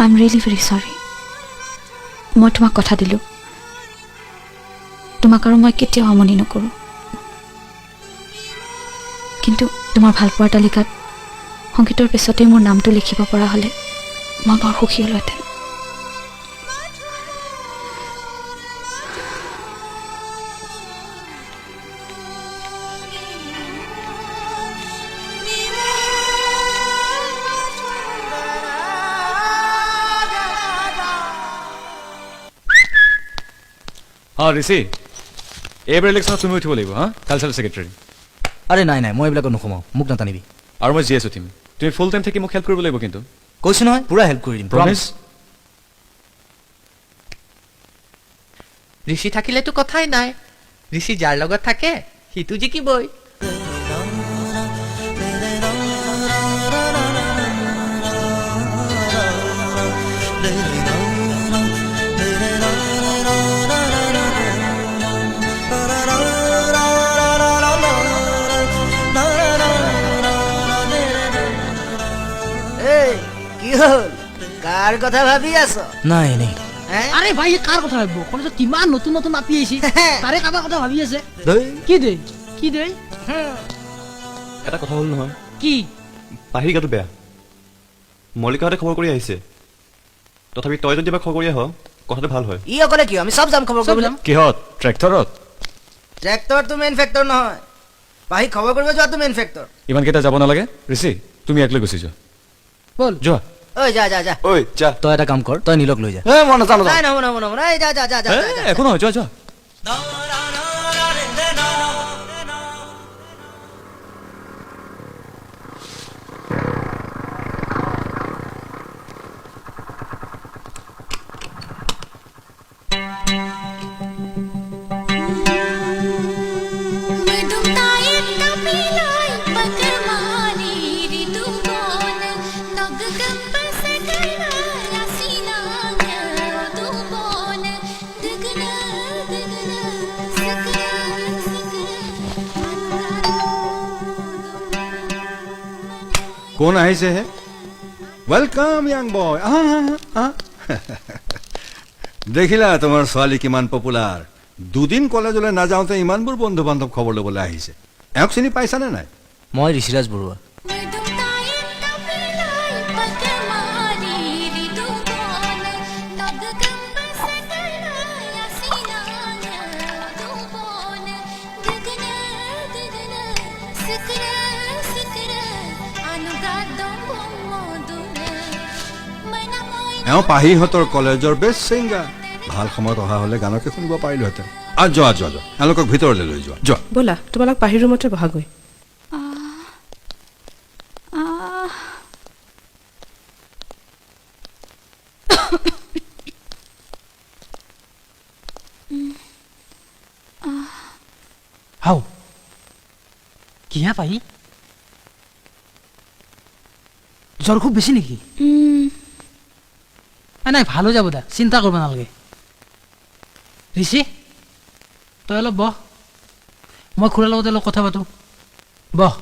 I am really very চৰি। মই তোমাক কথা দিলোঁ, তোমাক আৰু মই কেতিয়াও আমনি নকৰোঁ, কিন্তু তোমাৰ ভালপোৱাৰ তালিকাত সংগীতৰ পিছতে মোৰ নামটো লিখিব পৰা হ'লে মই বৰ সুখী হ'লোহেঁতেন। ঋষি, এইবাৰ ইলেকশ্যনত তুমি উঠিব লাগিব। Cultural secretary. আৰে নাই নাই, মই এইবিলাকত নোসোমাওঁ, মোক নাটানিবি। আৰু মই জি এছ উঠিম, তুমি ফুল টাইম থাকি মোক হেল্প কৰিব লাগিব কিন্তু। কৈছোঁ নহয়, পূৰা হেল্প কৰি দিম, প্ৰমিছ। ঋষি থাকিলেতো কথাই নাই, ঋষি যাৰ লগত থাকে সিটো জিকিবই। কি হল, কাৰ কথা ভাবি আছ? নাই এনেই। আৰে ভাই কাৰ কথা ভাববো, কলেজত কিমান নতুন নতুন আপি আইছি, তাৰে কাৰোবাৰ কথা ভাবি আছে। কি দেই কি দেই? এটা কথা হ'ল নহয়, কি? পাহিৰ গাটো বেয়া। মল্লিকাহঁতে খবৰ কৰি আহিছে, তথাপি তই যদি এবাৰ খবৰ কৰি আহ কথাটো ভাল হয়। ই অকলে কিয়, আমি চব যাম খবৰ কৰিবলৈ। কিহত? ট্ৰেক্টৰত? ট্ৰেক্টৰটো মেইন ফেক্টৰ নহয়, পাহি খবৰ কৰিব যোৱাটো মেইন ফেক্টৰ। ইমানকেইটা যাব নালাগে ঋষি, তুমি ইয়াক লৈ গুচি যোৱা। বল যোৱা। ঐ যা যা যা। ঐ যা। তই এটা কাম কৰ, তই নীলক লৈ যা। মই নাজানো। নাই নহ'ব নহ'ব নহ'ব, এই যা যা যা যা। একো নহয়, যোৱা যোৱা। কোন আহিছে হে? ৱেলকাম ইয়াং বয়। দেখিলা তোমাৰ ছোৱালী কিমান পপুলাৰ। দুদিন কলেজলৈ নাযাওঁতে ইমানবোৰ বন্ধু বান্ধৱ খবৰ ল'বলৈ আহিছে। এওঁক চিনি পাইছানে নাই? মই ঋষিৰাজ বৰুৱা। এওঁ পাহিহঁতৰ কলেজৰ বেষ্ট ছিংগাৰ। ভাল সময়ত অহা হ'লে গানকে শুনিব পাৰিলোহেঁতেন। যোৱা যোৱা যোৱা, এওঁলোকক ভিতৰলৈ লৈ যোৱা। যোৱা ব'লা, তোমালোক বাহিৰ ৰুমতে বহাগৈ। হাও কি হা পাহি, জ্বৰ খুব বেছি নেকি? নাই ভাল হৈ যাব দা, চিন্তা কৰিব নালাগে। ঋষি তই অলপ বহ, মই খুৰাৰ লগতে অলপ কথা পাতো, বহ।